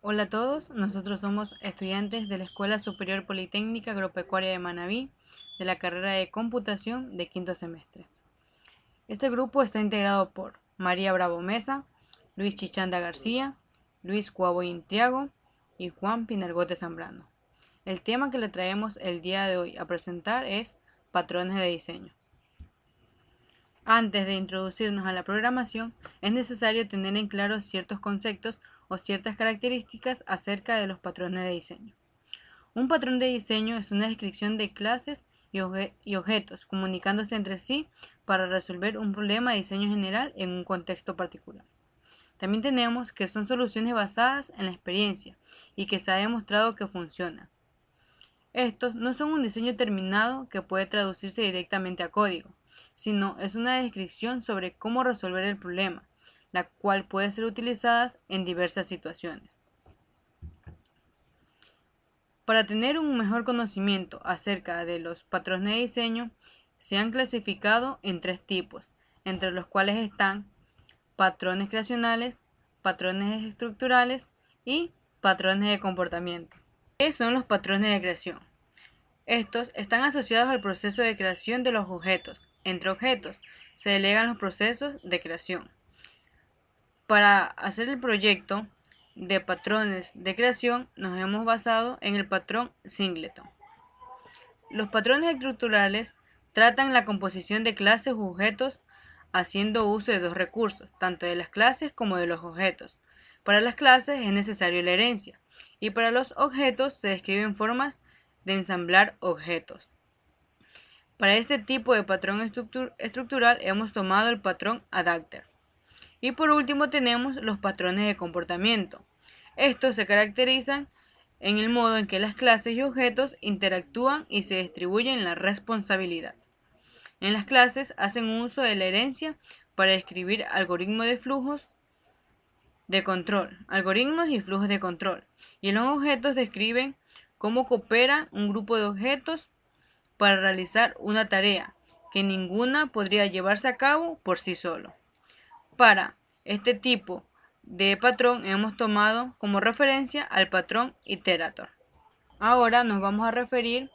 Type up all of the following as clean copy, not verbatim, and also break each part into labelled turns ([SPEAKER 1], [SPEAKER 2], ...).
[SPEAKER 1] Hola a todos, nosotros somos estudiantes de la Escuela Superior Politécnica Agropecuaria de Manabí, de la carrera de Computación de quinto semestre. Este grupo está integrado por María Bravo Mesa, Luis Chichanda García, Luis Cuavoy Triago y Juan Pinargote Zambrano. El tema que le traemos el día de hoy a presentar es patrones de diseño. Antes de introducirnos a la programación, es necesario tener en claro ciertos conceptos o ciertas características acerca de los patrones de diseño. Un patrón de diseño es una descripción de clases y objetos comunicándose entre sí para resolver un problema de diseño general en un contexto particular. También tenemos que son soluciones basadas en la experiencia y que se ha demostrado que funcionan. Estos no son un diseño terminado que puede traducirse directamente a código, sino es una descripción sobre cómo resolver el problema, la cual puede ser utilizada en diversas situaciones. Para tener un mejor conocimiento acerca de los patrones de diseño, se han clasificado en 3 tipos, entre los cuales están patrones creacionales, patrones estructurales y patrones de comportamiento. ¿Qué son los patrones de creación? Estos están asociados al proceso de creación de los objetos. Entre objetos se delegan los procesos de creación. Para hacer el proyecto de patrones de creación nos hemos basado en el patrón Singleton. Los patrones estructurales tratan la composición de clases u objetos haciendo uso de 2 recursos, tanto de las clases como de los objetos. Para las clases es necesario la herencia y para los objetos se describen formas de ensamblar objetos. Para este tipo de patrón estructural hemos tomado el patrón Adapter. Y por último tenemos los patrones de comportamiento. Estos se caracterizan en el modo en que las clases y objetos interactúan y se distribuyen la responsabilidad. En las clases hacen uso de la herencia para describir algoritmos y flujos de control, y en los objetos describen cómo coopera un grupo de objetos para realizar una tarea que ninguna podría llevarse a cabo por sí solo. Para este tipo de patrón hemos tomado como referencia al patrón Iterator. Ahora nos vamos a referir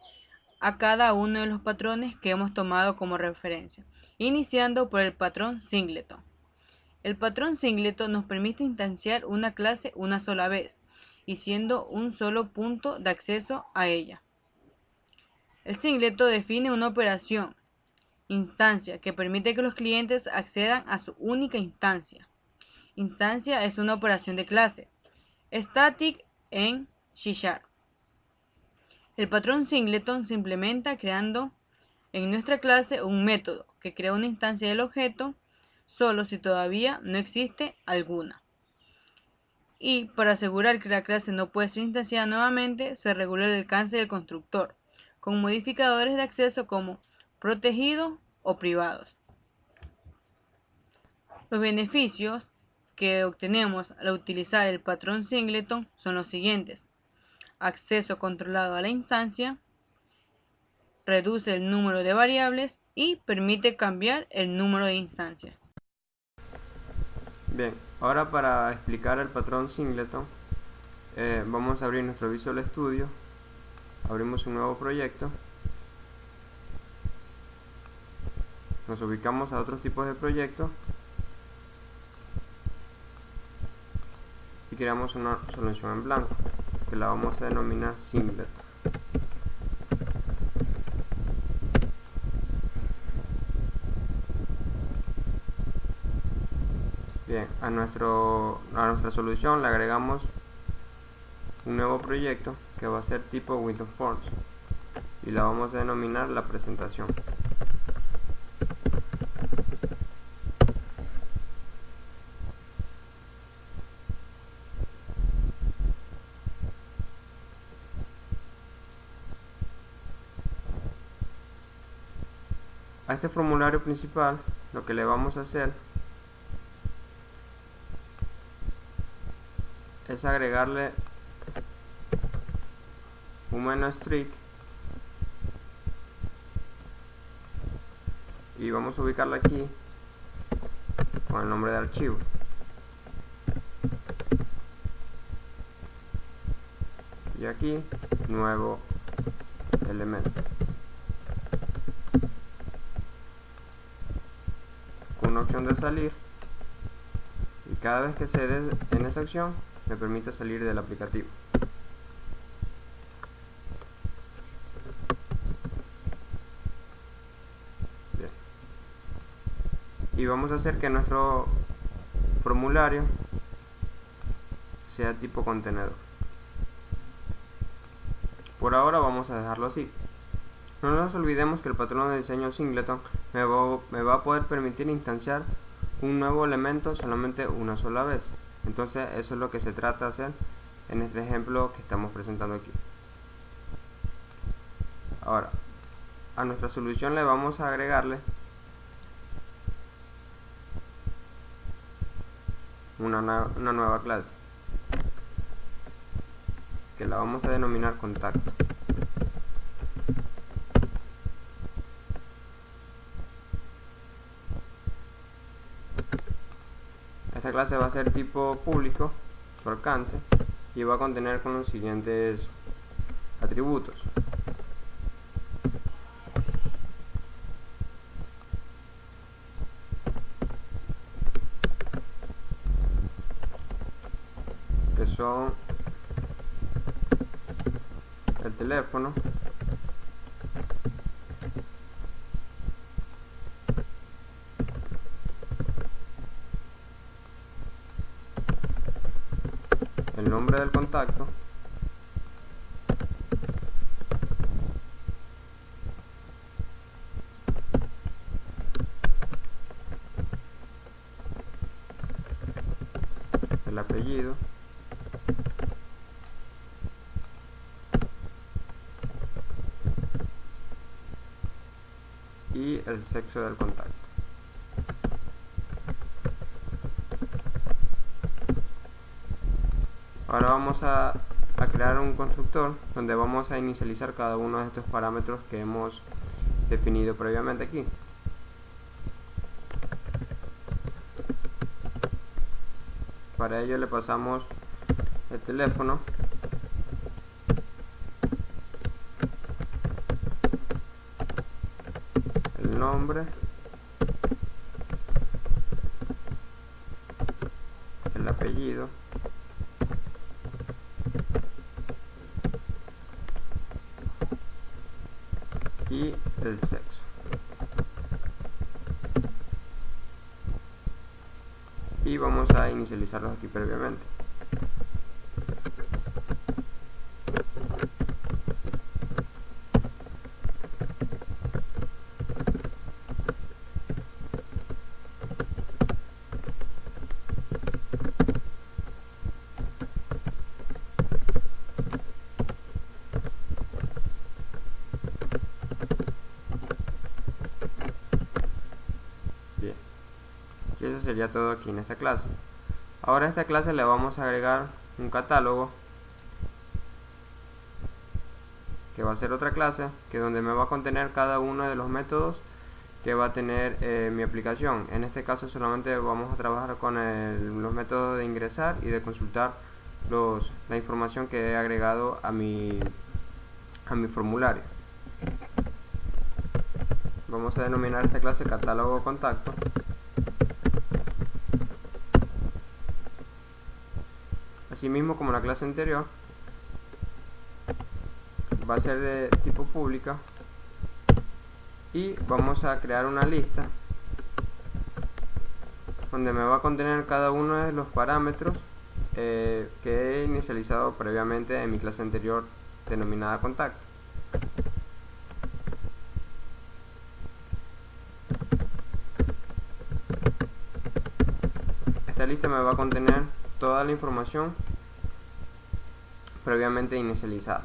[SPEAKER 1] a cada uno de los patrones que hemos tomado como referencia, iniciando por el patrón Singleton. El patrón Singleton nos permite instanciar una clase una sola vez y siendo un solo punto de acceso a ella. El Singleton define una operación, instancia, que permite que los clientes accedan a su única instancia. Instancia es una operación de clase, static en C#. El patrón Singleton se implementa creando en nuestra clase un método que crea una instancia del objeto solo si todavía no existe alguna. Y para asegurar que la clase no puede ser instanciada nuevamente, se regula el alcance del constructor, con modificadores de acceso como protegidos o privados. Los beneficios que obtenemos al utilizar el patrón Singleton son los siguientes: acceso controlado a la instancia, reduce el número de variables y permite cambiar el número de instancias.
[SPEAKER 2] Bien, ahora para explicar el patrón Singleton, vamos a abrir nuestro Visual Studio, abrimos un nuevo proyecto, nos ubicamos a otros tipos de proyectos y creamos una solución en blanco que la vamos a denominar Singleton. Bien, a nuestra solución le agregamos un nuevo proyecto que va a ser tipo Windows Forms y la vamos a denominar la presentación. A este formulario principal lo que le vamos a hacer es agregarle un -strict y vamos a ubicarla aquí con el nombre de archivo. y aquí nuevo elemento. Con una opción de salir, y cada vez que se dé en esa acción me permite salir del aplicativo. Bien. Y vamos a hacer que nuestro formulario sea tipo contenedor. Por ahora vamos a dejarlo así. No nos olvidemos que el patrón de diseño singleton me va a poder permitir instanciar un nuevo elemento solamente una sola vez. Entonces eso es lo que se trata de hacer en este ejemplo que estamos presentando aquí. Ahora, a nuestra solución le vamos a agregarle una nueva clase que la vamos a denominar contacto. Esta clase va a ser tipo público, su alcance, y va a contener con los siguientes atributos. Que son el teléfono, el nombre del contacto, el apellido, y el sexo del contacto. Ahora vamos a crear un constructor donde vamos a inicializar cada uno de estos parámetros que hemos definido previamente aquí. Para ello le pasamos el teléfono, el nombre, el apellido, y el sexo. Y vamos a inicializarlos aquí previamente. Bien, y eso sería todo aquí en esta clase. Ahora a esta clase le vamos a agregar un catálogo, que va a ser otra clase, que donde me va a contener cada uno de los métodos que va a tener mi aplicación. En este caso solamente vamos a trabajar con los métodos de ingresar y de consultar la información que he agregado a mi formulario. Vamos a denominar esta clase catálogo contacto. Asimismo, como la clase anterior, va a ser de tipo pública, y vamos a crear una lista donde me va a contener cada uno de los parámetros que he inicializado previamente en mi clase anterior denominada contacto. Esta lista me va a contener toda la información previamente inicializada.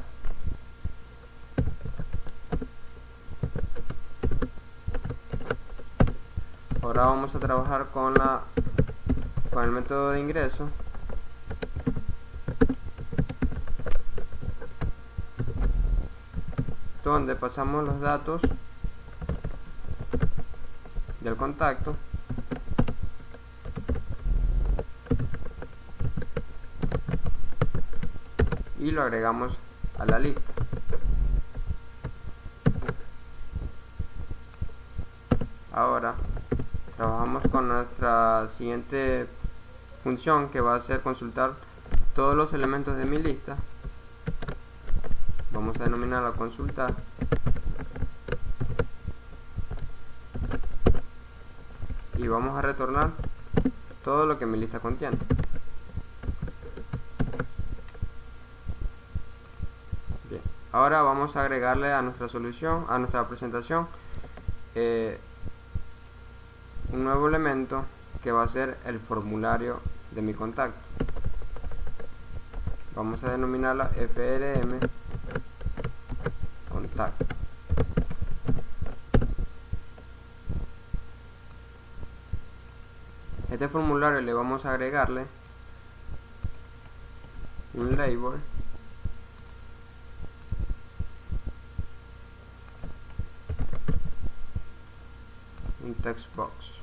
[SPEAKER 2] Ahora vamos a trabajar con el método de ingreso, donde pasamos los datos del contacto y lo agregamos a la lista. Ahora trabajamos con nuestra siguiente función, que va a ser consultar todos los elementos de mi lista. Vamos a denominarla consultar. Y vamos a retornar todo lo que mi lista contiene. Bien, ahora vamos a agregarle a nuestra solución, a nuestra presentación, un nuevo elemento que va a ser el formulario de mi contacto. Vamos a denominarla FRM contacto. Este formulario le vamos a agregarle un label, un text box.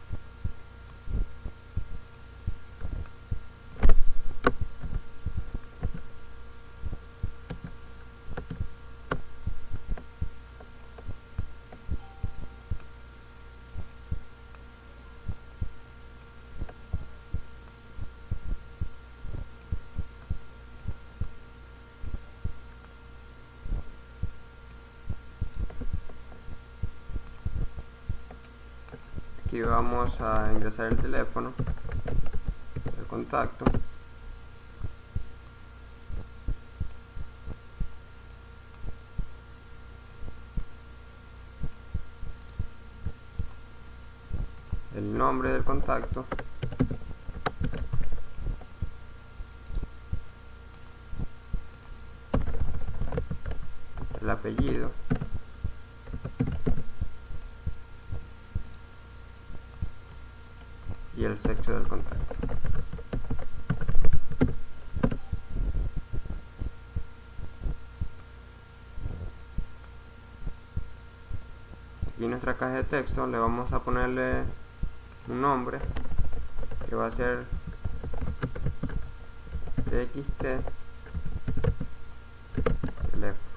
[SPEAKER 2] Aquí vamos a ingresar el teléfono, el contacto, el nombre del contacto, el apellido, y el sexo del contacto. Aquí en nuestra caja de texto le vamos a ponerle un nombre que va a ser TXT teléfono.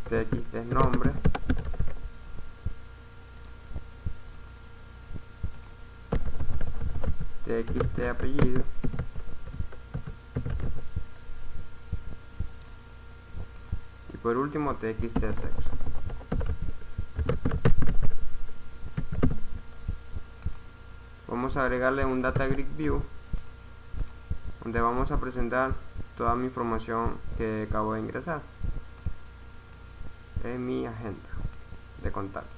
[SPEAKER 2] TXT es nombre, TXT apellido, y por último TXT sexo. Vamos a agregarle un Data Grid View donde vamos a presentar toda mi información que acabo de ingresar en mi agenda de contactos.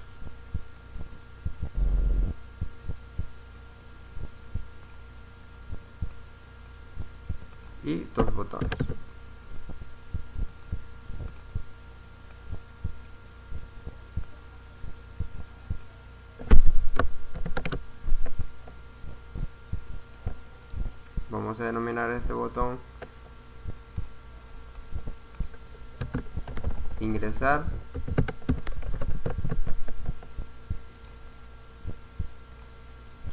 [SPEAKER 2] Y dos botones. Vamos a denominar este botón ingresar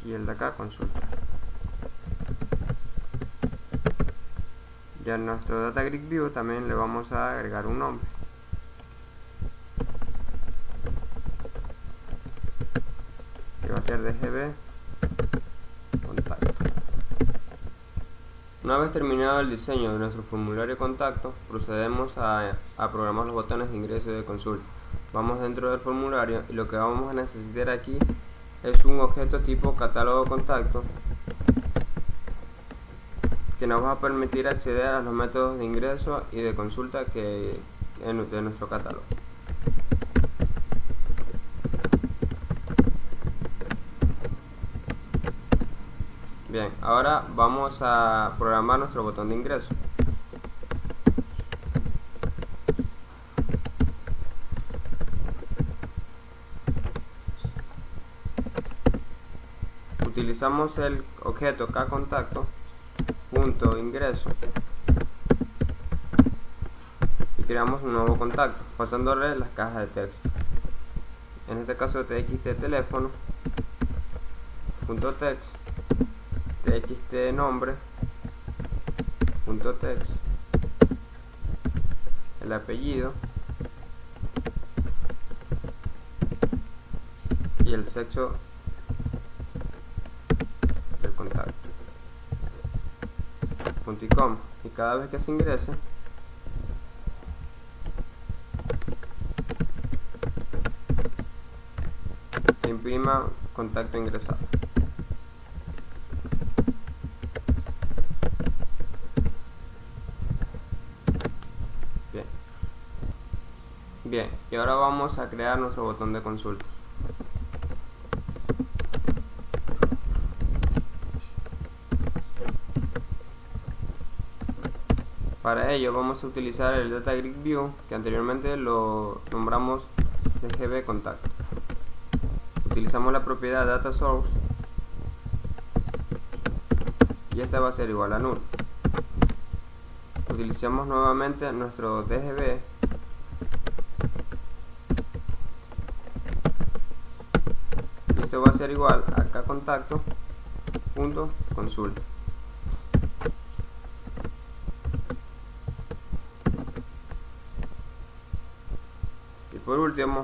[SPEAKER 2] y el de acá consulta. Ya en nuestro Data Grid View también le vamos a agregar un nombre. Que va a ser DGB contacto. Una vez terminado el diseño de nuestro formulario de contacto, procedemos a programar los botones de ingreso y de consulta. Vamos dentro del formulario y lo que vamos a necesitar aquí es un objeto tipo catálogo contacto que nos va a permitir acceder a los métodos de ingreso y de consulta de nuestro catálogo. Bien, ahora vamos a programar nuestro botón de ingreso. Utilizamos el objeto kcontacto punto ingreso y creamos un nuevo contacto pasándole las cajas de texto. En este caso txt teléfono punto text txt nombre punto text, el apellido y el sexo del contacto, punto y coma, y cada vez que se ingrese se imprima contacto ingresado. Bien, y ahora vamos a crear nuestro botón de consulta. Para ello vamos a utilizar el Data Grid View, que anteriormente lo nombramos DGB Contact. Utilizamos la propiedad Data Source y esta va a ser igual a null. Utilizamos nuevamente nuestro DGB y esto va a ser igual a acá contacto punto consulta. Y por último,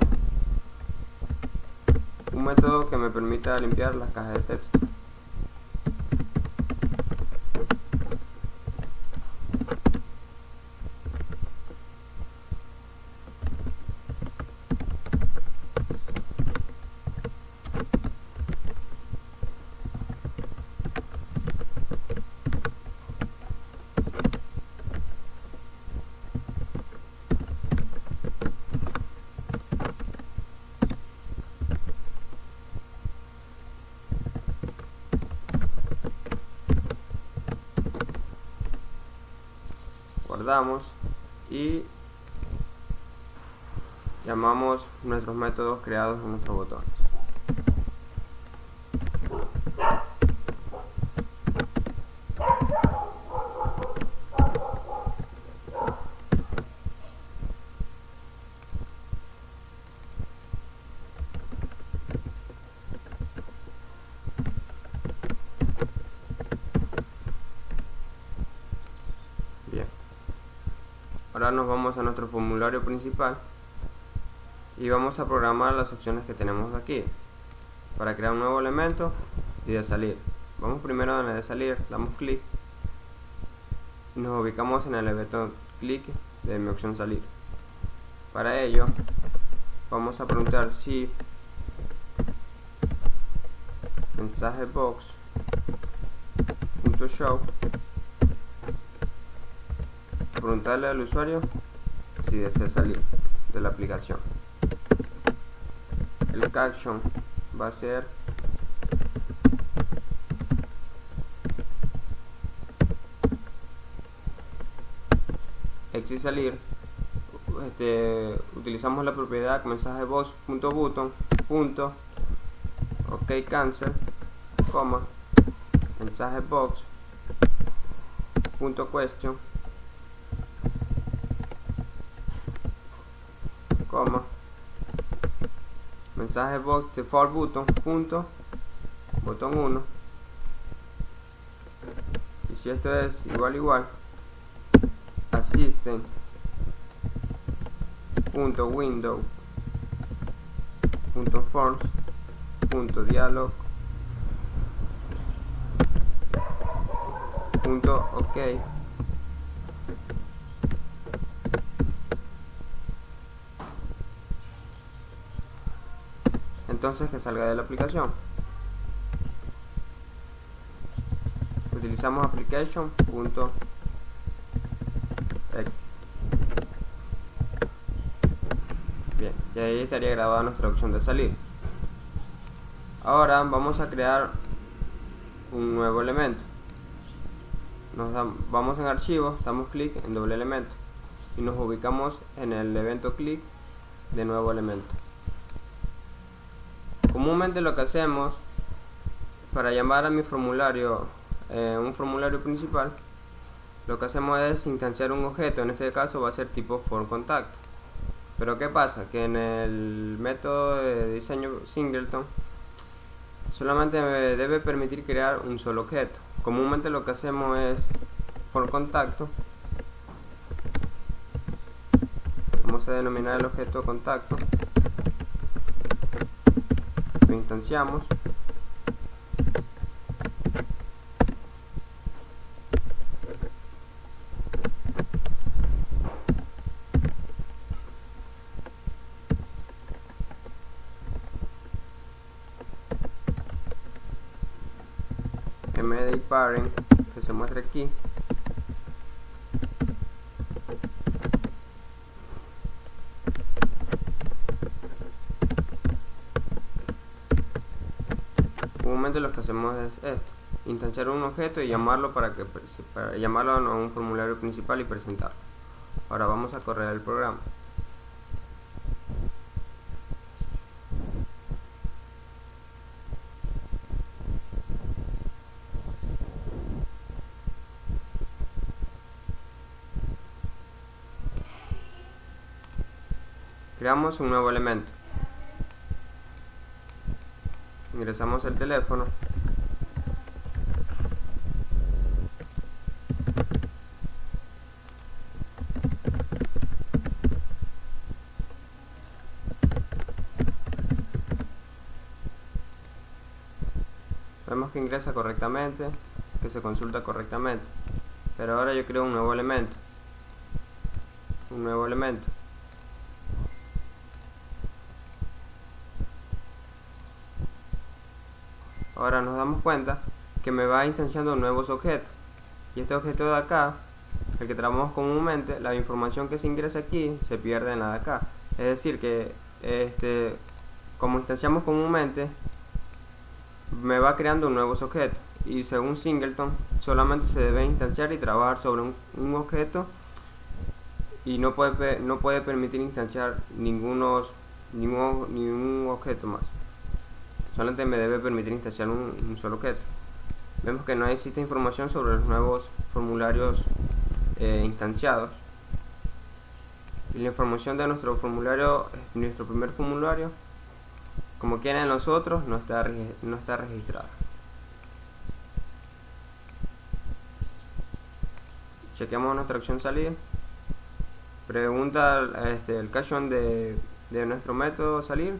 [SPEAKER 2] un método que me permita limpiar las cajas de texto. Guardamos y llamamos nuestros métodos creados en nuestros botones. Bien. Ahora nos vamos a nuestro formulario principal y vamos a programar las opciones que tenemos aquí para crear un nuevo elemento y de salir. Vamos primero en el de salir, damos clic y nos ubicamos en el evento clic de mi opción salir. Para ello vamos a preguntar si mensaje box punto show, preguntarle al usuario si desea salir de la aplicación. El caption va a ser exit salir. Utilizamos la propiedad mensaje box.button ok cancel, coma, mensaje box question, coma, mensaje box default button botón 1, y si esto es igual assistant window forms dialog ok, entonces que salga de la aplicación. Utilizamos application.exit. Bien, y ahí estaría grabada nuestra opción de salir. Ahora vamos a crear un nuevo elemento. Vamos en archivos, damos clic en doble elemento y nos ubicamos en el evento clic de nuevo elemento. Comúnmente lo que hacemos para llamar a mi formulario, un formulario principal, lo que hacemos es instanciar un objeto, en este caso va a ser tipo formContact. Pero ¿qué pasa? Que en el método de diseño singleton solamente me debe permitir crear un solo objeto. Comúnmente lo que hacemos es, por contacto, vamos a denominar el objeto contacto, lo instanciamos, parent, que se muestra aquí, comúnmente lo que hacemos es esto: instanciar un objeto y llamarlo para llamarlo a un formulario principal y presentarlo. Ahora vamos a correr el programa. Creamos un nuevo elemento. Ingresamos el teléfono. Vemos que ingresa correctamente, que se consulta correctamente. Pero ahora yo creo un nuevo elemento. Ahora nos damos cuenta que me va instanciando nuevos objetos, y este objeto de acá, el que trabajamos comúnmente, la información que se ingresa aquí se pierde en la de acá. Es decir que como instanciamos comúnmente, me va creando nuevos objetos, y según Singleton solamente se debe instanciar y trabajar sobre un objeto, y no puede permitir instanciar ningún objeto más. Solamente me debe permitir instanciar un solo objeto. Vemos que no existe información sobre los nuevos formularios instanciados, y la información de nuestro formulario, nuestro primer formulario, como quieren los otros, no está registrada. Chequeamos nuestra acción salida. Pregunta el caption de nuestro método salir.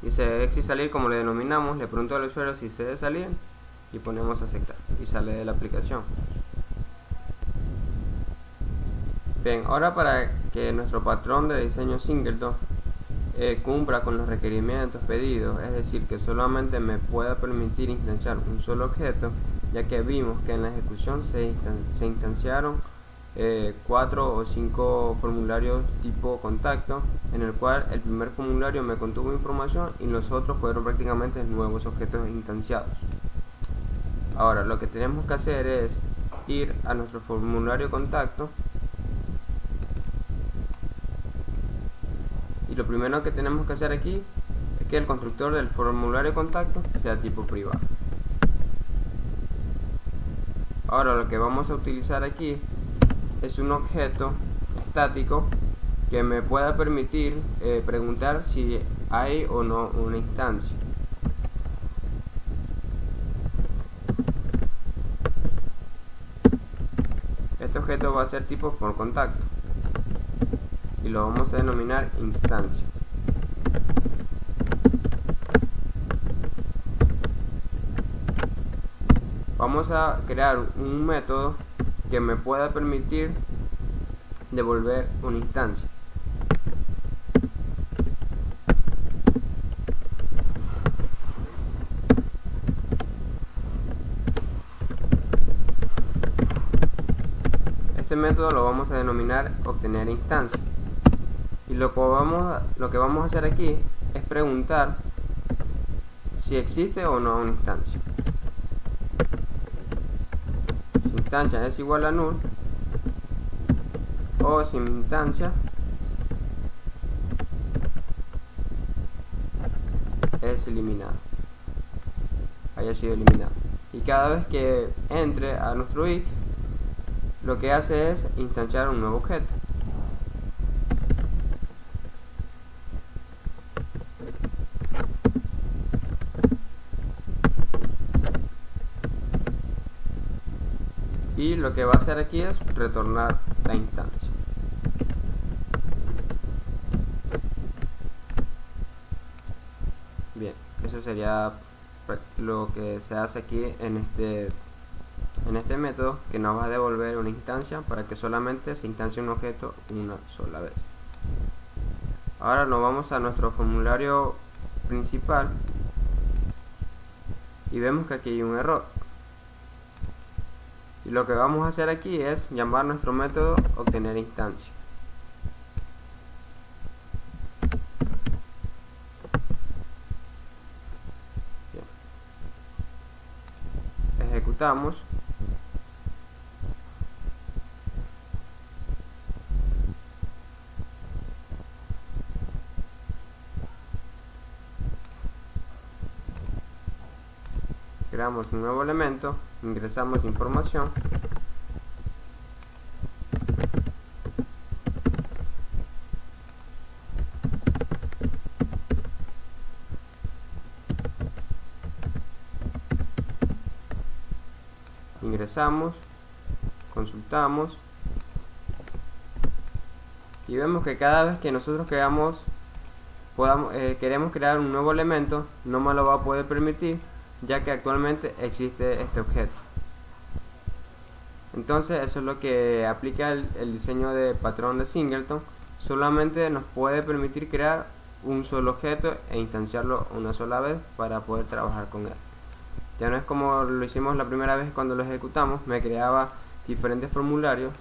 [SPEAKER 2] Dice exit salir, como le denominamos. Le pregunto al usuario si se debe salir y ponemos aceptar, y sale de la aplicación. Bien, ahora para que nuestro patrón de diseño Singleton cumpla con los requerimientos pedidos, es decir, que solamente me pueda permitir instanciar un solo objeto, ya que vimos que en la ejecución se instanciaron 4 o 5 formularios tipo contacto, en el cual el primer formulario me contuvo información y los otros fueron prácticamente nuevos objetos instanciados. Ahora lo que tenemos que hacer es ir a nuestro formulario contacto, y lo primero que tenemos que hacer aquí es que el constructor del formulario contacto sea tipo privado. Ahora lo que vamos a utilizar aquí es un objeto estático que me pueda permitir preguntar si hay o no una instancia. Este objeto va a ser tipo for contacto y lo vamos a denominar instancia. Vamos a crear un método que me pueda permitir devolver una instancia. Este método lo vamos a denominar obtener instancia, y lo que vamos a hacer aquí es preguntar si existe o no una instancia. Si instancia es igual a null, o si instancia es eliminado, haya sido eliminado. Y cada vez que entre a nuestro if, lo que hace es instanciar un nuevo objeto. y lo que va a hacer aquí es retornar la instancia. Bien, eso sería lo que se hace aquí en este método, que nos va a devolver una instancia para que solamente se instancie un objeto una sola vez. Ahora nos vamos a nuestro formulario principal y vemos que aquí hay un error. Y lo que vamos a hacer aquí es llamar nuestro método obtener instancia. Bien. Ejecutamos. Creamos un nuevo elemento, ingresamos información ingresamos, consultamos y vemos que cada vez que nosotros queremos crear un nuevo elemento, no me lo va a poder permitir, ya que actualmente existe este objeto. Entonces eso es lo que aplica el diseño de patrón de Singleton. Solamente nos puede permitir crear un solo objeto e instanciarlo una sola vez para poder trabajar con él. Ya no es como lo hicimos la primera vez cuando lo ejecutamos, me creaba diferentes formularios.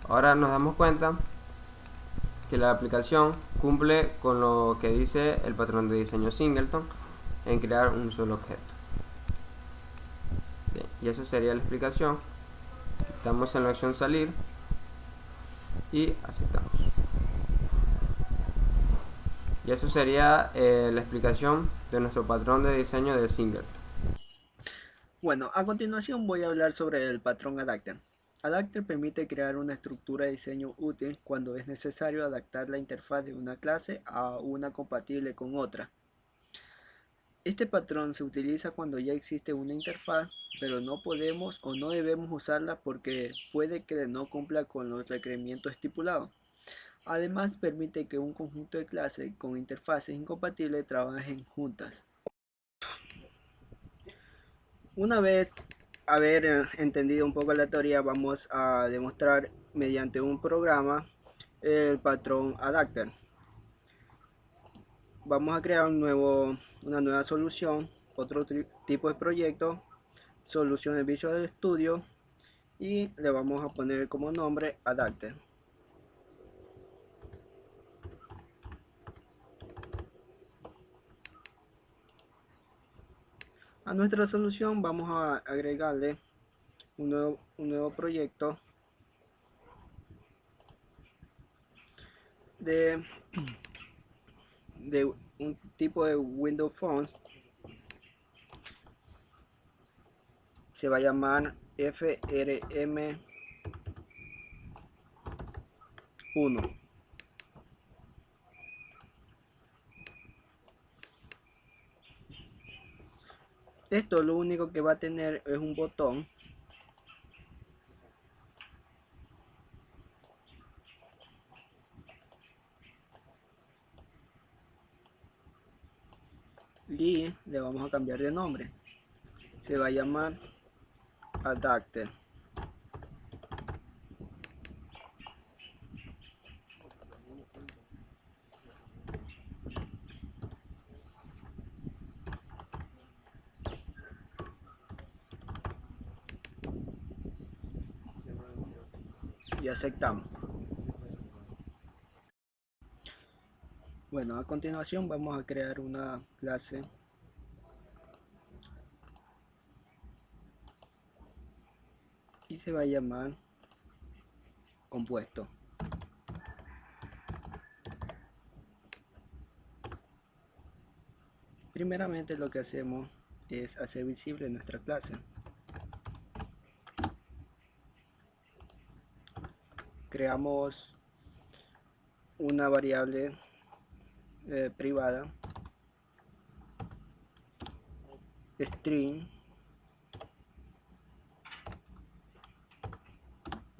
[SPEAKER 2] Ahora nos damos cuenta que la aplicación cumple con lo que dice el patrón de diseño Singleton en crear un solo objeto. Bien, y eso sería la explicación. Estamos en la opción salir y aceptamos. Y eso sería la explicación de nuestro patrón de diseño de Singleton.
[SPEAKER 3] Bueno, a continuación voy a hablar sobre el patrón Adapter. Adapter permite crear una estructura de diseño útil cuando es necesario adaptar la interfaz de una clase a una compatible con otra. Este patrón se utiliza cuando ya existe una interfaz, pero no podemos o no debemos usarla porque puede que no cumpla con los requerimientos estipulados. Además, permite que un conjunto de clases con interfaces incompatibles trabajen juntas. Una vez haber entendido un poco la teoría, vamos a demostrar mediante un programa el patrón Adapter. Vamos a crear una nueva solución, otro tipo de proyecto, soluciones Visual Studio, y le vamos a poner como nombre Adapter. A nuestra solución vamos a agregarle un nuevo proyecto de un tipo de Windows Phone. Se va a llamar FRM1. Esto lo único que va a tener es un botón y le vamos a cambiar de nombre. Se va a llamar Adapter. Y aceptamos. Bueno, a continuación vamos a crear una clase y se va a llamar compuesto. Primeramente lo que hacemos es hacer visible nuestra clase. Creamos una variable privada string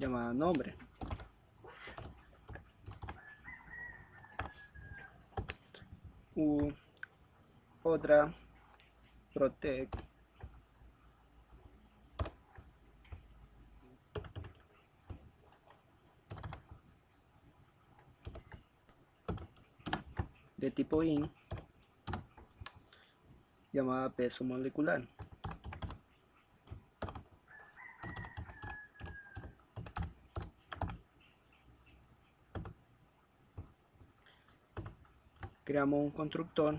[SPEAKER 3] llamada nombre. Otra protect de tipo int llamada peso molecular. Creamos un constructor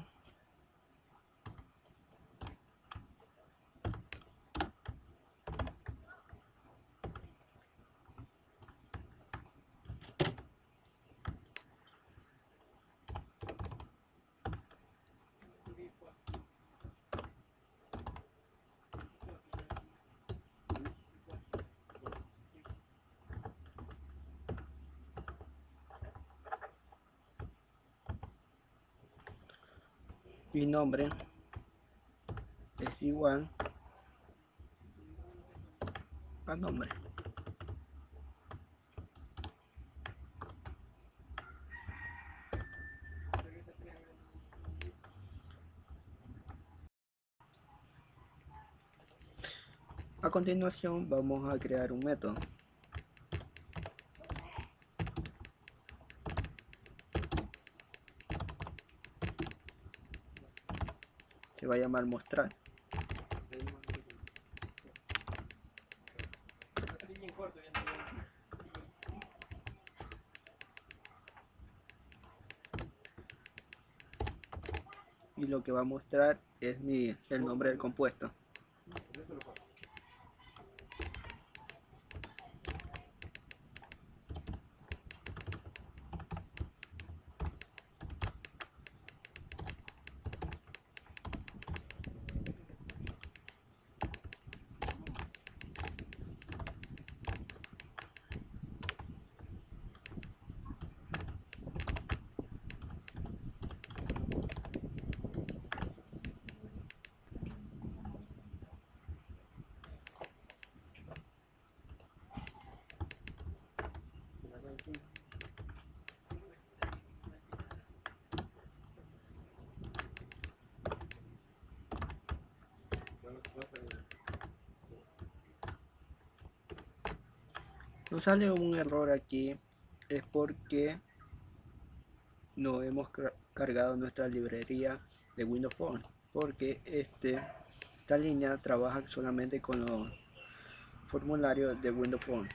[SPEAKER 3] y nombre es igual a nombre. A continuación vamos a crear un método. Se va a llamar mostrar. Y lo que va a mostrar es el nombre del compuesto. Nos sale un error aquí, es porque no hemos cargado nuestra librería de Windows Phone, porque esta línea trabaja solamente con los formularios de Windows Phone.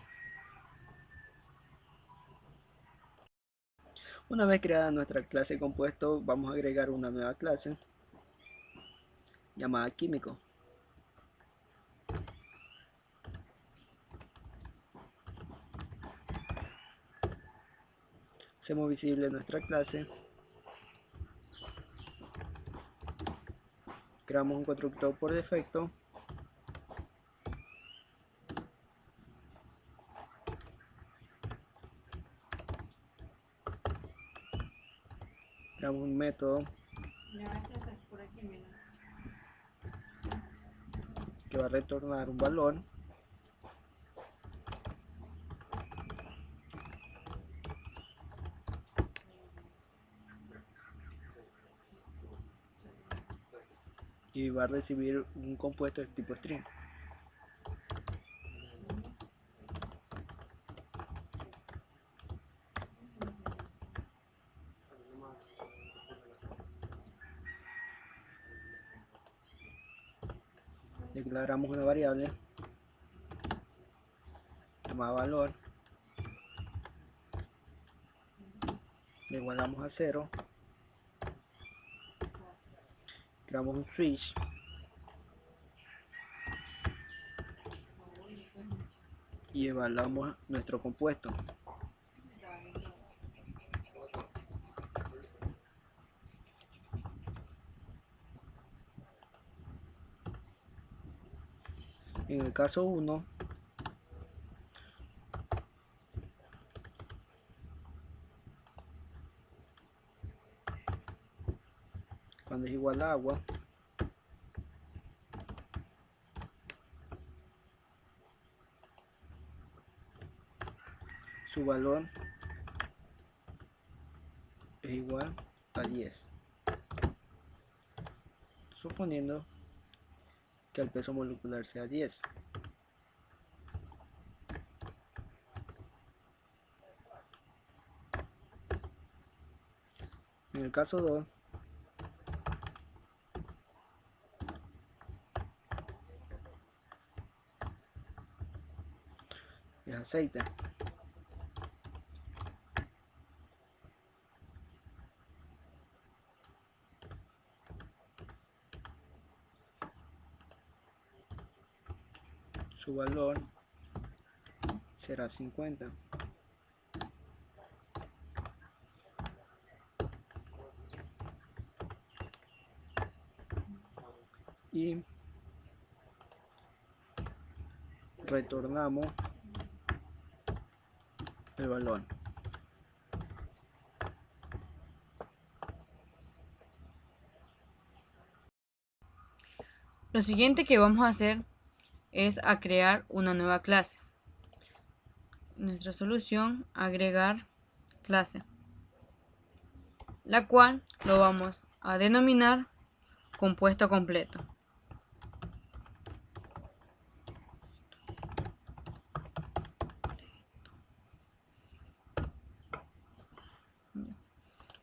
[SPEAKER 3] Una vez creada nuestra clase compuesto, vamos a agregar una nueva clase llamada químico. Hacemos visible nuestra clase, creamos un constructor por defecto, creamos un método que va a retornar un valor y va a recibir un compuesto de tipo string. Declaramos una variable llamada valor, le igualamos a 0, creamos un switch y evaluamos nuestro compuesto. En el caso 1, cuando es igual a agua, su valor es igual a 10, suponiendo que el peso molecular sea 10. En el caso 2, es aceite. Su valor será 50. Y retornamos el valor.
[SPEAKER 1] Lo siguiente que vamos a hacer es a crear una nueva clase. Nuestra solución, agregar clase, la cual lo vamos a denominar compuesto completo.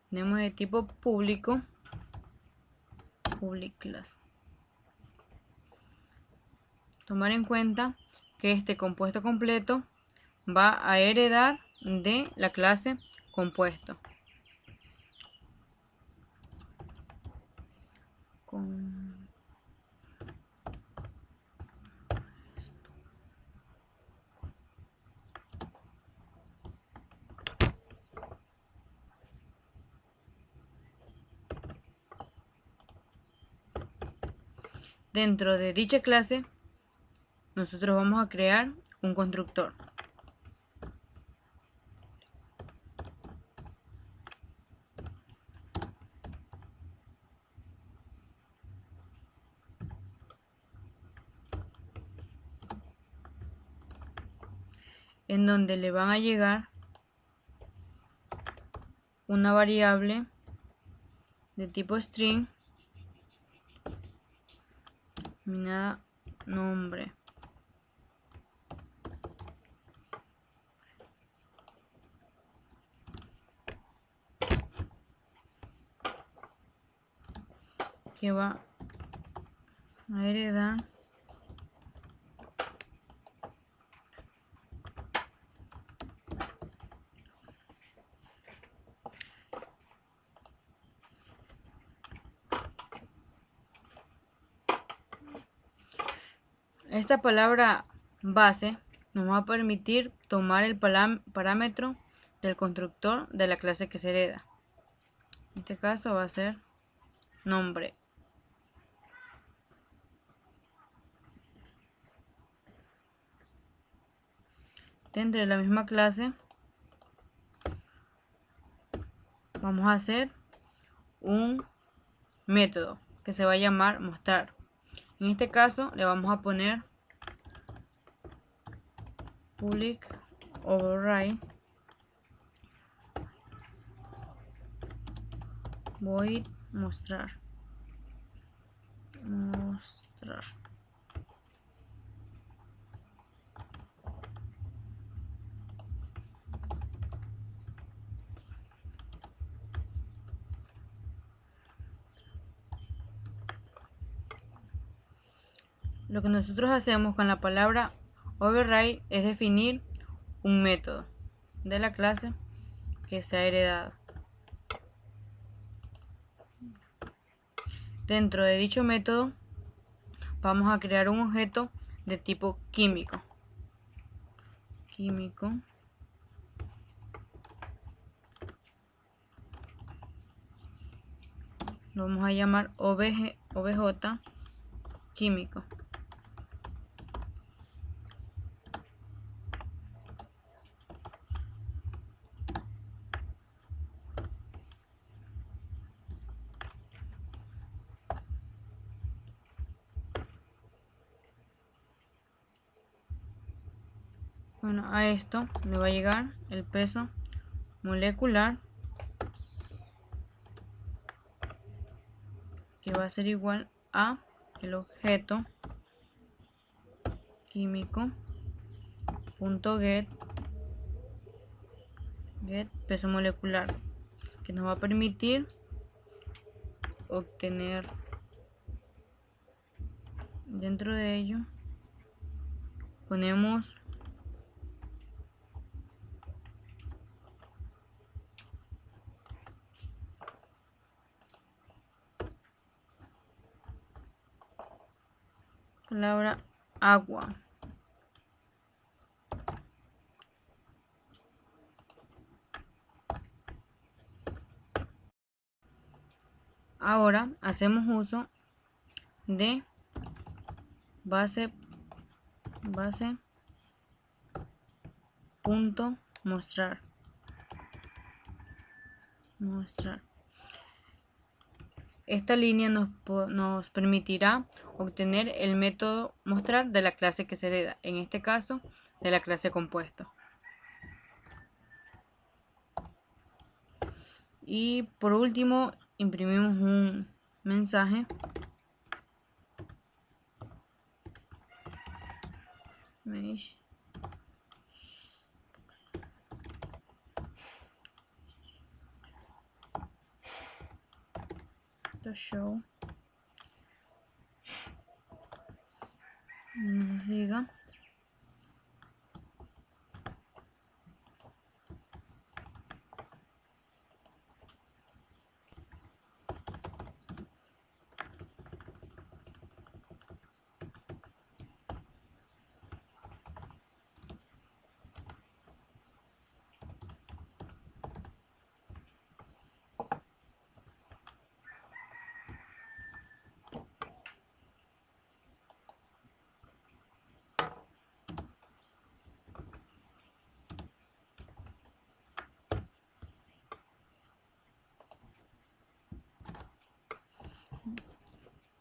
[SPEAKER 1] Tenemos de tipo público, public class. Tomar en cuenta que este compuesto completo va a heredar de la clase compuesto. Dentro de dicha clase, nosotros vamos a crear un constructor. En donde le van a llegar una variable de tipo string denominada nombre. Que va a heredar esta palabra base. Nos va a permitir tomar el parámetro del constructor de la clase que se hereda. En este caso va a ser nombre. Dentro de la misma clase vamos a hacer un método que se va a llamar mostrar. En este caso le vamos a poner public override void mostrar. Lo que nosotros hacemos con la palabra override es definir un método de la clase que se ha heredado. Dentro de dicho método vamos a crear un objeto de tipo químico. Lo vamos a llamar obj químico. Bueno, a esto le va a llegar el peso molecular, que va a ser igual a el objeto químico punto get peso molecular, que nos va a permitir obtener dentro de ello. Ponemos palabra agua. Ahora hacemos uso de base punto mostrar. Esta línea nos permitirá obtener el método mostrar de la clase que se hereda, en este caso de la clase compuesto. Y por último imprimimos un mensaje show, nos diga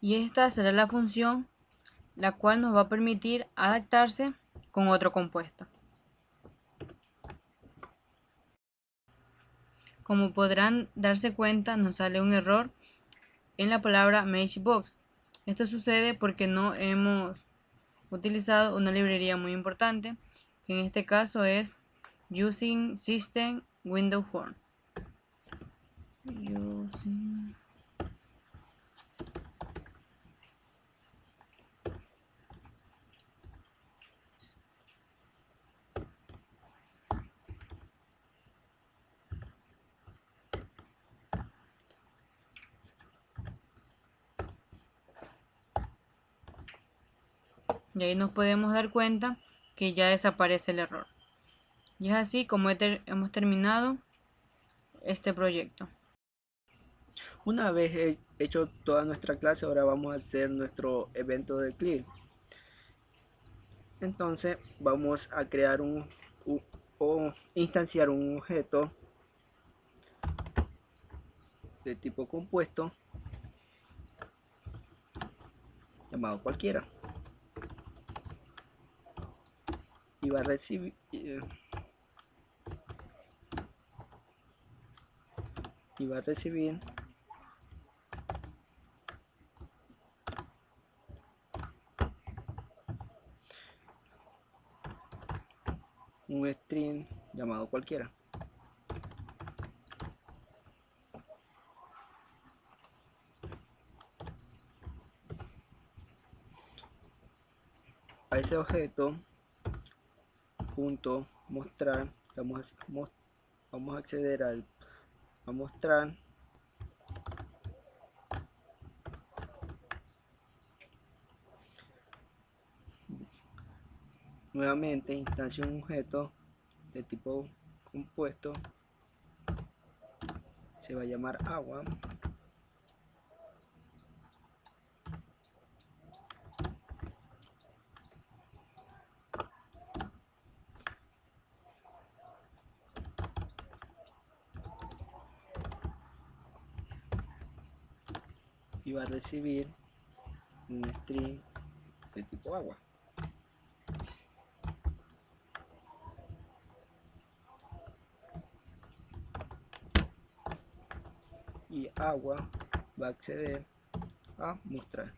[SPEAKER 1] y esta será la función la cual nos va a permitir adaptarse con otro compuesto. Como podrán darse cuenta, nos sale un error en la palabra Matchbox. Esto sucede porque no hemos utilizado una librería muy importante, que en este caso es Using System Windows Form. Y ahí nos podemos dar cuenta que ya desaparece el error. Y es así como hemos terminado este proyecto.
[SPEAKER 3] Una vez hecho toda nuestra clase, ahora vamos a hacer nuestro evento de clip. Entonces vamos a crear o instanciar un objeto de tipo compuesto llamado cualquiera, y va a recibir un string llamado cualquiera. A ese objeto punto mostrar vamos a acceder a mostrar nuevamente. Instancio un objeto de tipo compuesto, se va a llamar agua, y va a recibir un string de tipo agua. agua va a acceder a mostrar.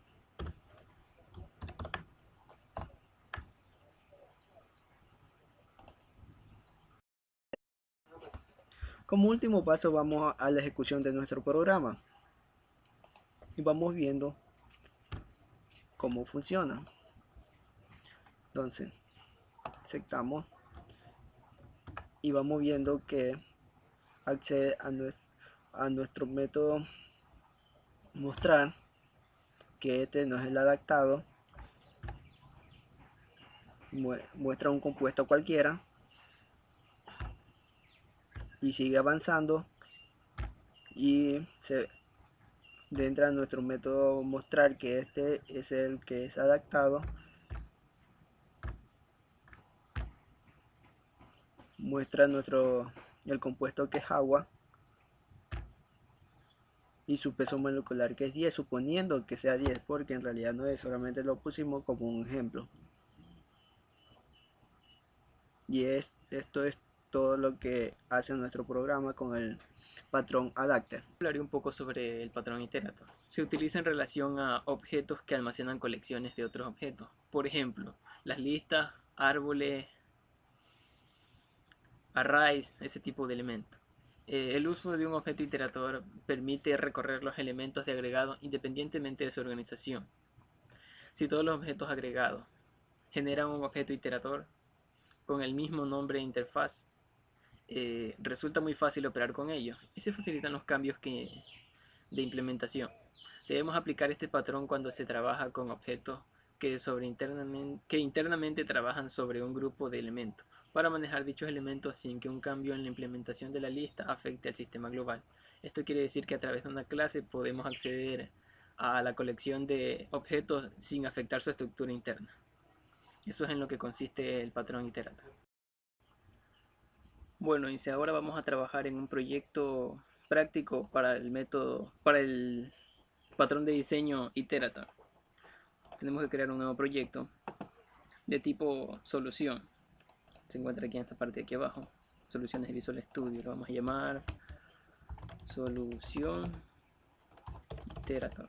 [SPEAKER 3] Como último paso vamos a la ejecución de nuestro programa y vamos viendo cómo funciona. Entonces aceptamos y vamos viendo que accede a nuestro método mostrar, que este no es el adaptado, muestra un compuesto cualquiera y sigue avanzando y se entra a nuestro método mostrar, que este es el que es adaptado, muestra el compuesto que es agua y su peso molecular, que es 10, suponiendo que sea 10, porque en realidad no es, solamente lo pusimos como un ejemplo. Y esto es todo lo que hace nuestro programa con el patrón adapter.
[SPEAKER 4] Hablaré un poco sobre el patrón iterator. Se utiliza en relación a objetos que almacenan colecciones de otros objetos. Por ejemplo, las listas, árboles, arrays, ese tipo de elementos. El uso de un objeto iterator permite recorrer los elementos de agregado independientemente de su organización. Si todos los objetos agregados generan un objeto iterator con el mismo nombre e interfaz, resulta muy fácil operar con ellos y se facilitan los cambios de implementación. Debemos aplicar este patrón cuando se trabaja con objetos que internamente trabajan sobre un grupo de elementos, para manejar dichos elementos sin que un cambio en la implementación de la lista afecte al sistema global. Esto quiere decir que a través de una clase podemos acceder a la colección de objetos sin afectar su estructura interna. Eso es en lo que consiste el patrón iterator. Bueno, y si ahora vamos a trabajar en un proyecto práctico para el patrón de diseño iterator. Tenemos que crear un nuevo proyecto de tipo solución. Se encuentra aquí en esta parte de aquí abajo. Soluciones de Visual Studio. Lo vamos a llamar solución iterator.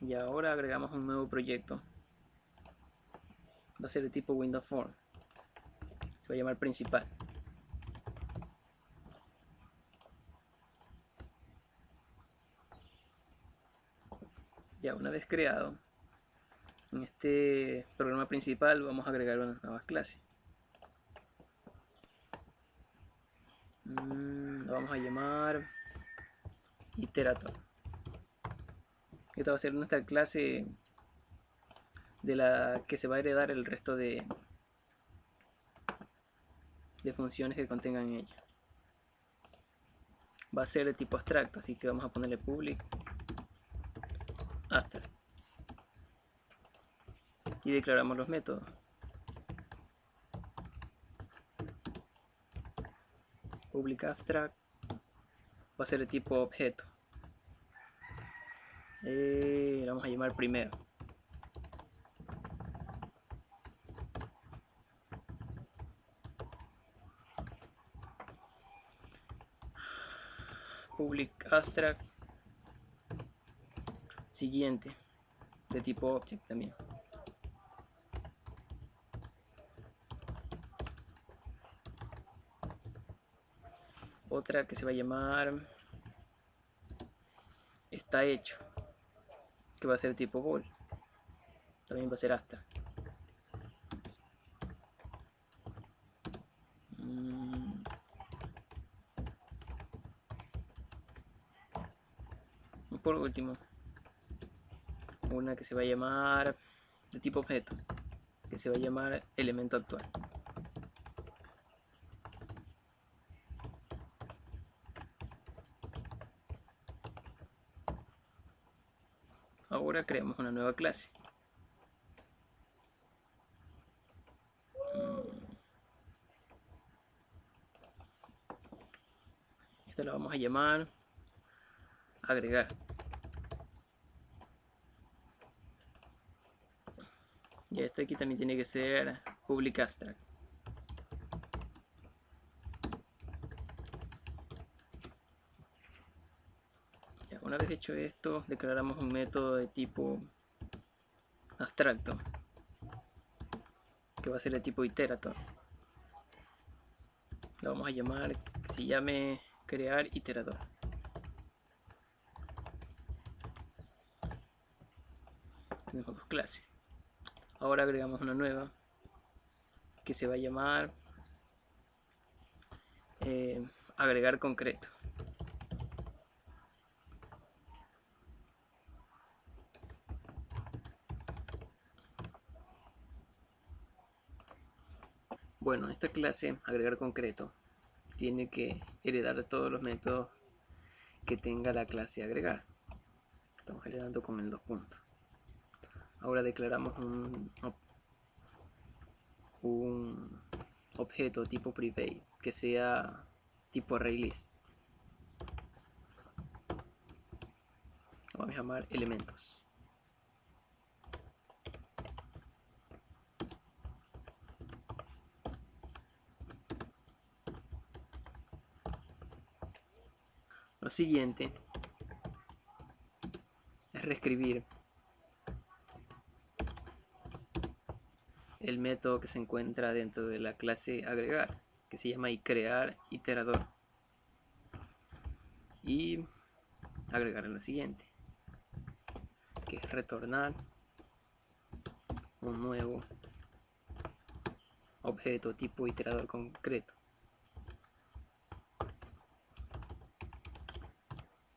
[SPEAKER 4] Y ahora agregamos un nuevo proyecto. Va a ser de tipo Windows Form. Se va a llamar principal. Ya una vez creado, en este programa principal vamos a agregar unas nuevas clases. Lo vamos a llamar iterator. Esta va a ser nuestra clase de la que se va a heredar el resto de funciones que contengan en ella. Va a ser de tipo abstracto, así que vamos a ponerle public abstract y declaramos los métodos. Public abstract va a ser de tipo objeto. Lo vamos a llamar primero. Public abstract siguiente, de tipo object también. Otra que se va a llamar está hecho, que va a ser tipo ball, también va a ser abstract. Y por último, una que se va a llamar de tipo objeto, que se va a llamar elemento actual. Ahora creamos una nueva clase. Esta la vamos a llamar agregar. Y este aquí también tiene que ser public abstract. Ya, una vez hecho esto, declaramos un método de tipo abstracto, que va a ser de tipo iterator. Lo vamos a llamar, que se llame crear iterador. Tenemos dos clases. Ahora agregamos una nueva que se va a llamar agregar concreto. Bueno, esta clase agregar concreto tiene que heredar todos los métodos que tenga la clase agregar. Estamos heredando con el 2 puntos. Ahora declaramos un objeto tipo private que sea tipo ArrayList. Lo vamos a llamar elementos. Lo siguiente es reescribir el método que se encuentra dentro de la clase agregar, que se llama crear iterador, y agregar lo siguiente, que es retornar un nuevo objeto tipo iterador concreto.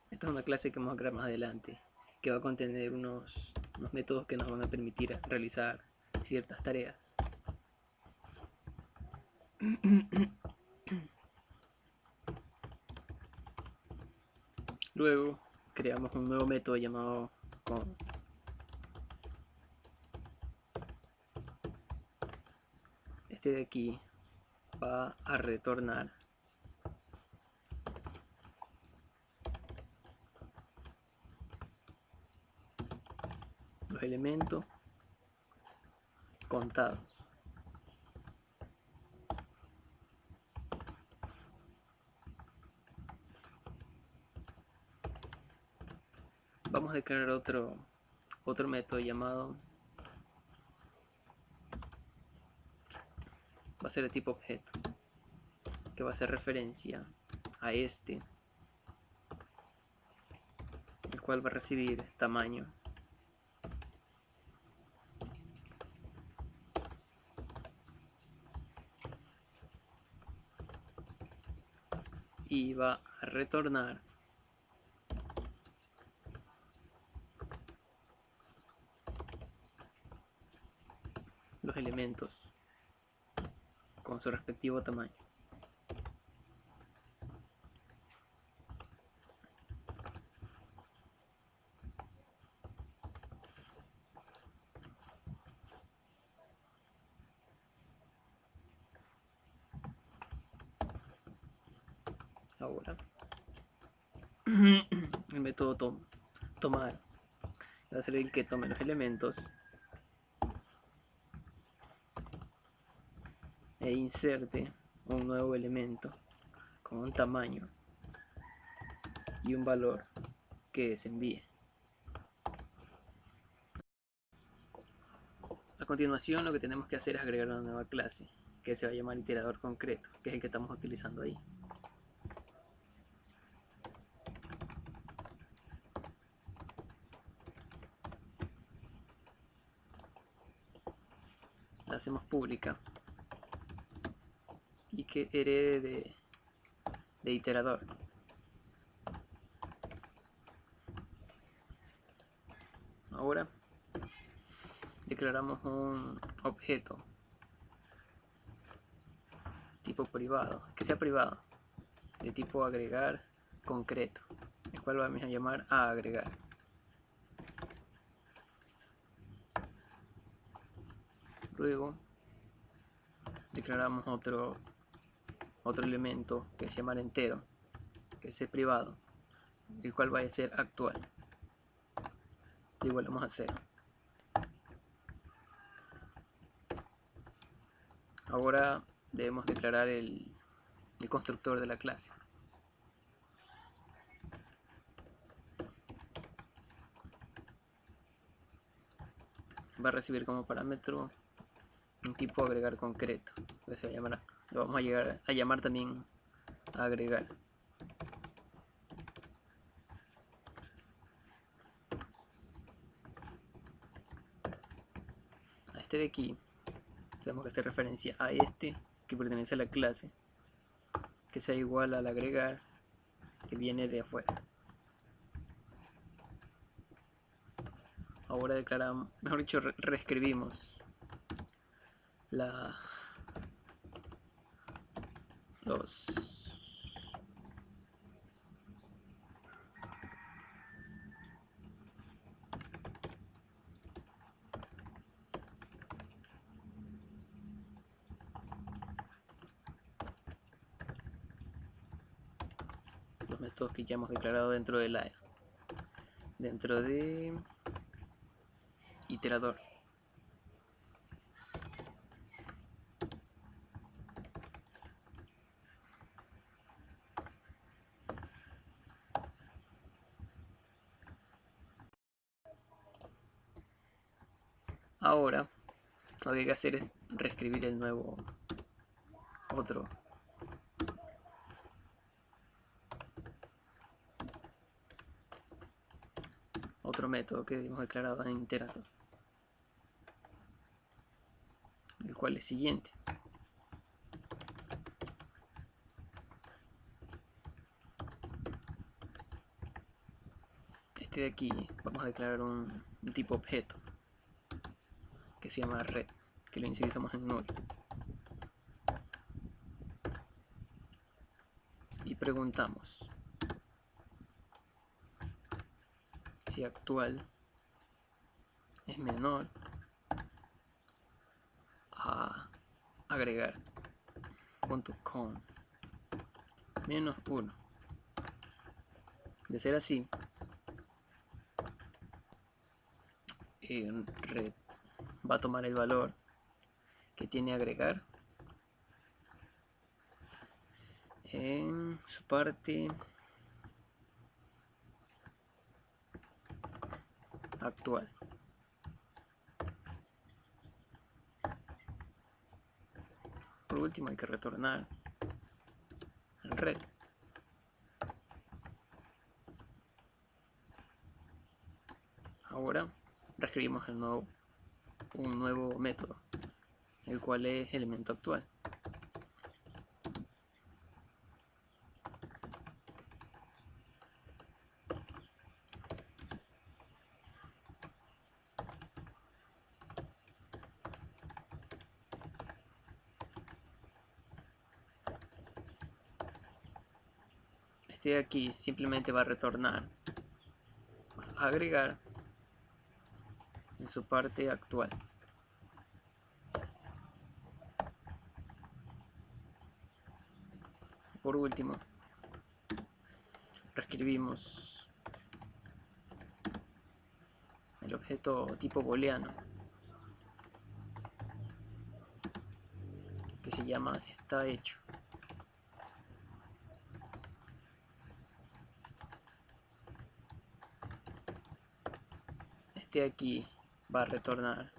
[SPEAKER 4] Esta es una clase que vamos a crear más adelante, que va a contener unos métodos que nos van a permitir realizar ciertas tareas. Luego creamos un nuevo método llamado con. Este de aquí va a retornar los elementos contados. Vamos a declarar otro método llamado, va a ser de tipo objeto, que va a hacer referencia a este, el cual va a recibir tamaño y va a retornar los elementos con su respectivo tamaño. Ahora el método tomar va a ser el que tome los elementos e inserte un nuevo elemento con un tamaño y un valor que se envíe. A continuación, lo que tenemos que hacer es agregar una nueva clase que se va a llamar iterador concreto, que es el que estamos utilizando ahí. La hacemos pública y que herede de iterador. Ahora declaramos un objeto tipo privado, que sea privado, de tipo agregar concreto, el cual vamos a llamar a agregar. Luego declaramos otro elemento que se llama entero, que es privado, el cual va a ser actual. Igualamos a 0. Ahora debemos declarar el constructor de la clase. Va a recibir como parámetro un tipo agregar concreto, que se llamará. Lo vamos a llamar también agregar. A este de aquí tenemos que hacer referencia a este que pertenece a la clase, que sea igual al agregar que viene de afuera. Ahora declaramos, mejor dicho, reescribimos los métodos que ya hemos declarado dentro de iterador. Ahora lo que hay que hacer es reescribir el nuevo otro método que hemos declarado en iterador, el cual es siguiente. Este de aquí vamos a declarar un tipo objeto que se llama red, que lo inicializamos en null. Y preguntamos si actual es menor a agregar punto con menos 1. De ser así, red va a tomar el valor que tiene agregar en su parte actual. Por último hay que retornar el red. Ahora reescribimos un nuevo método, el cual es elemento actual. Este de aquí simplemente va a retornar agregar en su parte actual. Por último, reescribimos el objeto tipo booleano, que se llama está hecho. Este aquí va a retornar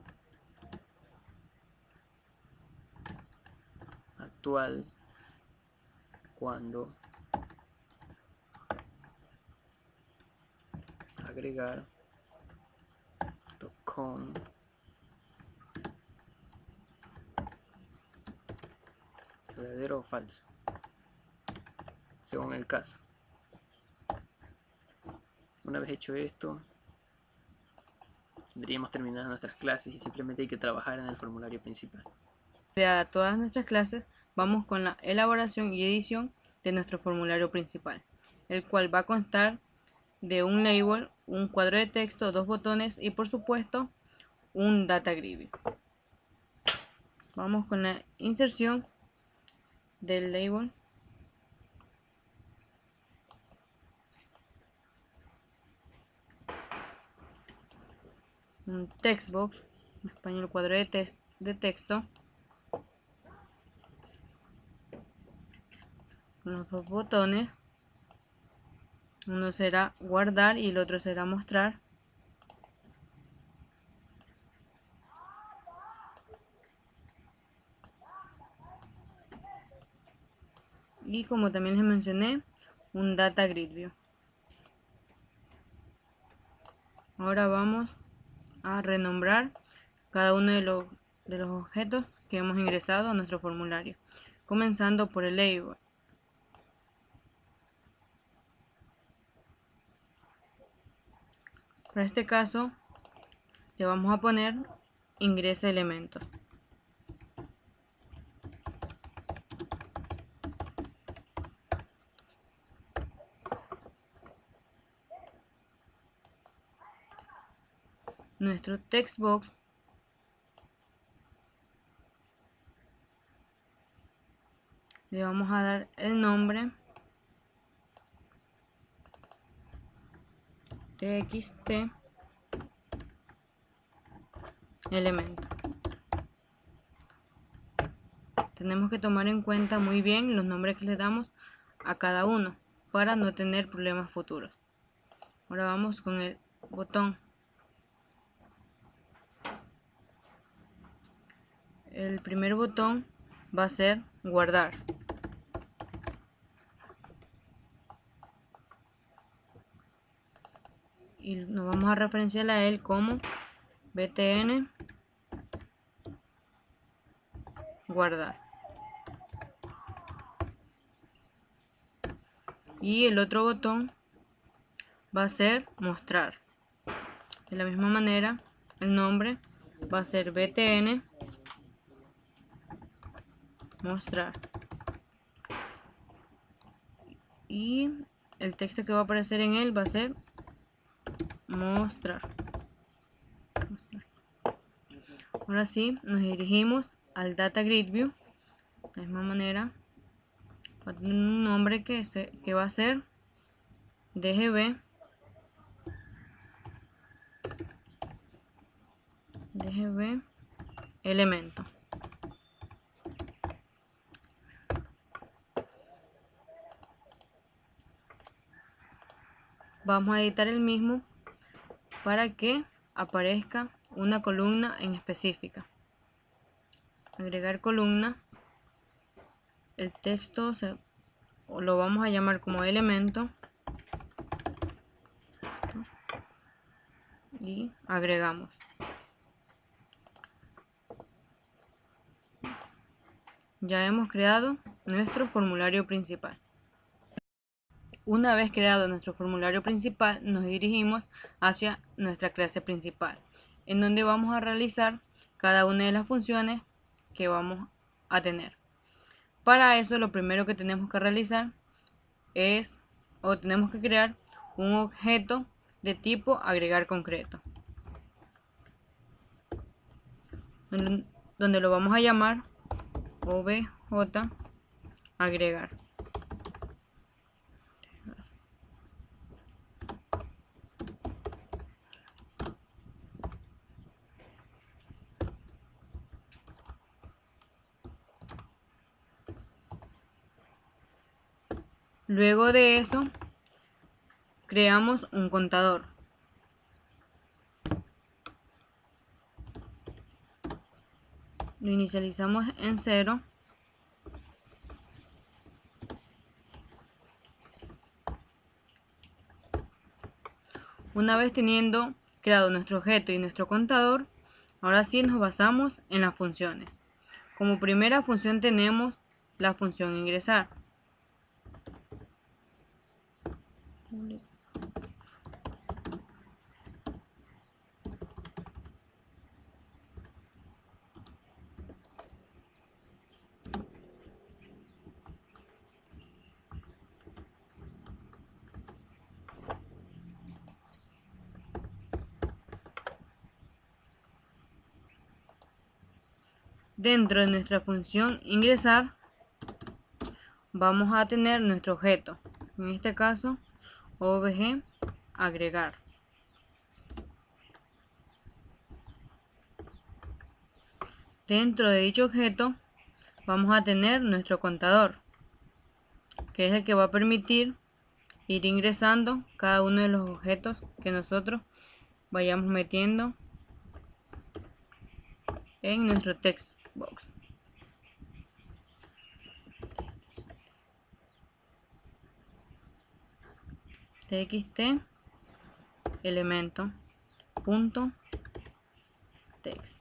[SPEAKER 4] actual cuando agregar con verdadero o falso, según el caso. Una vez hecho esto, tendríamos terminadas nuestras clases y simplemente hay que trabajar en el formulario principal.
[SPEAKER 1] Creadas todas nuestras clases, vamos con la elaboración y edición de nuestro formulario principal, el cual va a constar de un label, un cuadro de texto, 2 botones y por supuesto un data grid. Vamos con la inserción del label. un textbox, en español cuadro de texto, los dos botones, uno será guardar y el otro será mostrar. Y como también les mencioné, un Data Grid View. Ahora vamos a renombrar cada uno de los objetos que hemos ingresado a nuestro formulario, comenzando por el label. Para este caso le vamos a poner ingresa elementos. Nuestro text box le vamos a dar el nombre txt elemento. Tenemos que tomar en cuenta muy bien los nombres que le damos a cada uno para no tener problemas futuros. Ahora vamos con el botón. El primer botón va a ser guardar. Y nos vamos a referenciar a él como btn guardar. Y el otro botón va a ser mostrar. De la misma manera, el nombre va a ser btn mostrar. Y el texto que va a aparecer en él va a ser mostrar. Ahora sí, nos dirigimos al Data Grid View. De la misma manera, va a tener un nombre que va a ser DGB elemento. Vamos a editar el mismo para que aparezca una columna en específica. Agregar columna. El texto lo vamos a llamar como elemento y agregamos. Ya hemos creado nuestro formulario principal. Una vez creado nuestro formulario principal, nos dirigimos hacia nuestra clase principal, en donde vamos a realizar cada una de las funciones que vamos a tener. Para eso, lo primero que tenemos que realizar tenemos que crear un objeto de tipo agregar concreto, donde lo vamos a llamar obj agregar. Luego de eso, creamos un contador. Lo inicializamos en 0. Una vez teniendo creado nuestro objeto y nuestro contador, ahora sí nos basamos en las funciones. Como primera función tenemos la función ingresar. Dentro de nuestra función ingresar vamos a tener nuestro objeto, en este caso obj agregar. Dentro de dicho objeto vamos a tener nuestro contador, que es el que va a permitir ir ingresando cada uno de los objetos que nosotros vayamos metiendo en nuestro text box. Txt elemento punto text.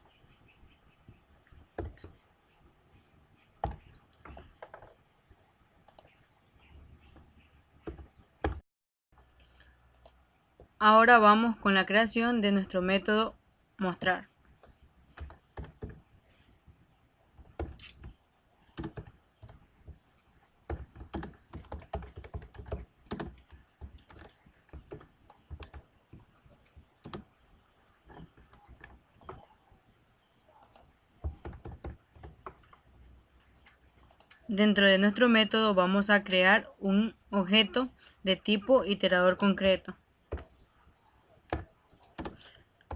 [SPEAKER 1] Ahora vamos con la creación de nuestro método mostrar. Dentro de nuestro método vamos a crear un objeto de tipo iterador concreto,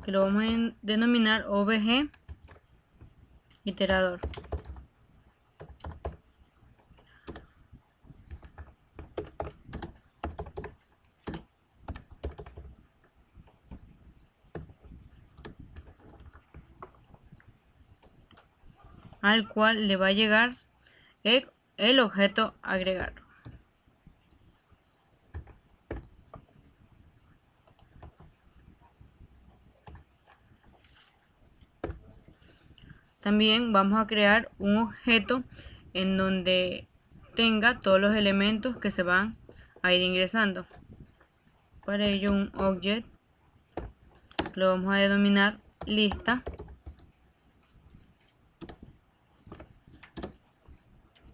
[SPEAKER 1] que lo vamos a denominar obj iterador. Al cual le va a llegar el objeto agregar. También vamos a crear un objeto en donde tenga todos los elementos que se van a ir ingresando. Para ello un object lo vamos a denominar lista,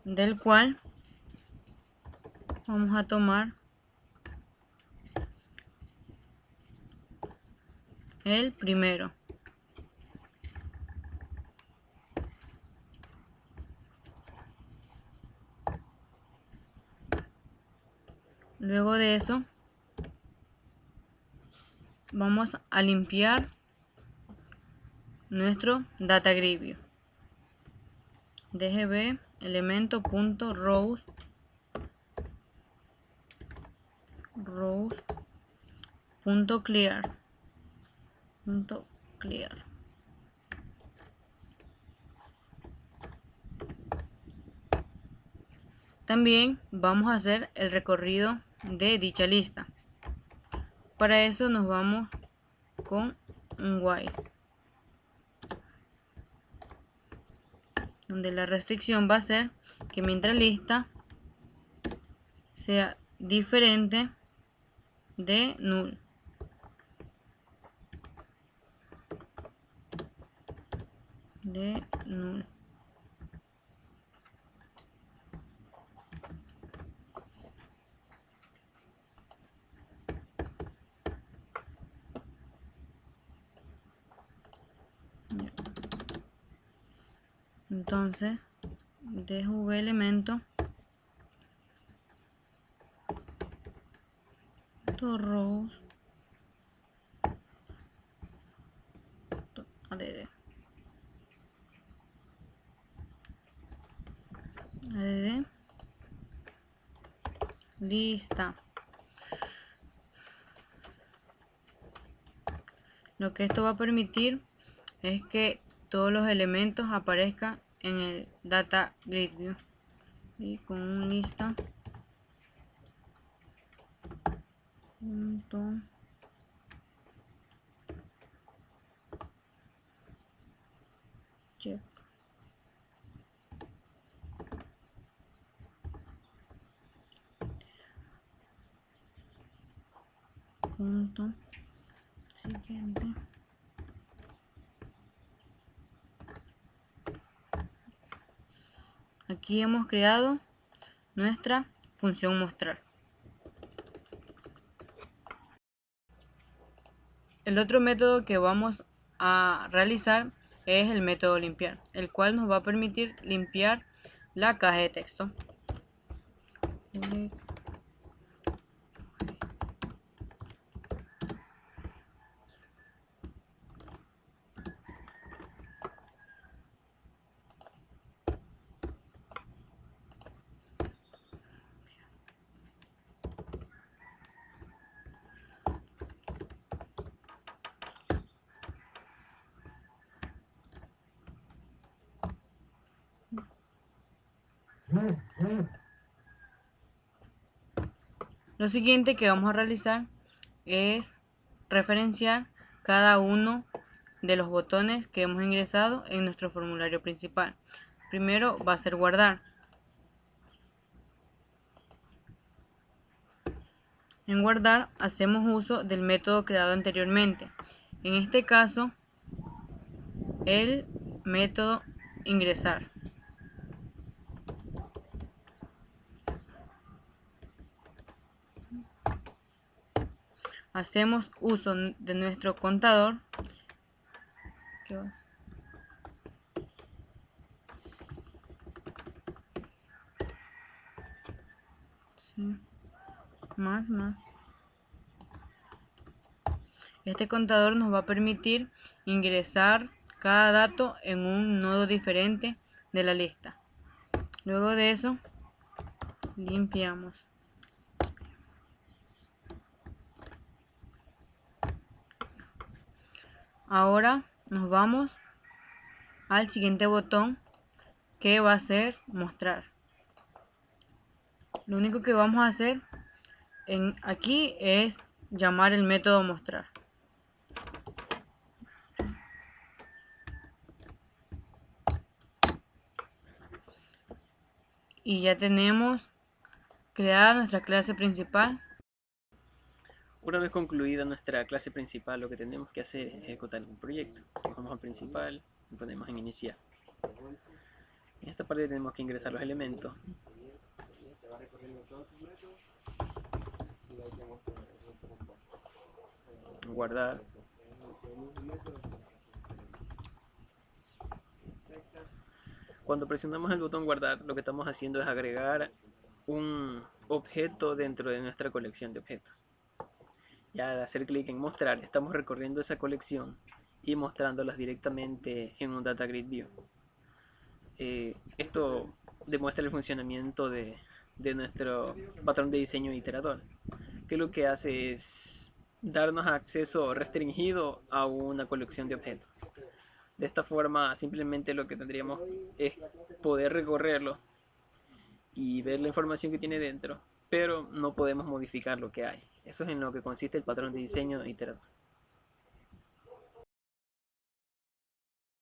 [SPEAKER 1] del cual vamos a tomar el primero. Luego de eso vamos a limpiar nuestro data grid view. dgb elemento.rows .clear. También vamos a hacer el recorrido de dicha lista. Para eso nos vamos con un while, donde la restricción va a ser que mientras lista sea diferente de null. Entonces dv elemento rows add lista. Lo que esto va a permitir es que todos los elementos aparezcan en el data grid view y con un lista punto check punto siguiente. Aquí hemos creado nuestra función mostrar. El otro método que vamos a realizar es el método limpiar, el cual nos va a permitir limpiar la caja de texto. Lo siguiente que vamos a realizar es referenciar cada uno de los botones que hemos ingresado en nuestro formulario principal. Primero va a ser guardar. En guardar hacemos uso del método creado anteriormente. En este caso, el método ingresar. Hacemos uso de nuestro contador. Sí. Más. Este contador nos va a permitir ingresar cada dato en un nodo diferente de la lista. Luego de eso, limpiamos. Ahora nos vamos al siguiente botón, que va a ser mostrar. Lo único que vamos a hacer aquí es llamar el método mostrar. Y ya tenemos creada nuestra clase principal.
[SPEAKER 4] Una vez concluida nuestra clase principal, lo que tenemos que hacer es ejecutar un proyecto. Vamos a principal y ponemos en iniciar. En esta parte tenemos que ingresar los elementos. Guardar. Cuando presionamos el botón guardar, lo que estamos haciendo es agregar un objeto dentro de nuestra colección de objetos. Ya al hacer clic en mostrar, estamos recorriendo esa colección y mostrándolas directamente en un Data Grid View. Esto demuestra el funcionamiento de nuestro patrón de diseño iterador, que lo que hace es darnos acceso restringido a una colección de objetos. De esta forma, simplemente lo que tendríamos es poder recorrerlo y ver la información que tiene dentro, pero no podemos modificar lo que hay. Eso es en lo que consiste el patrón de diseño iterador.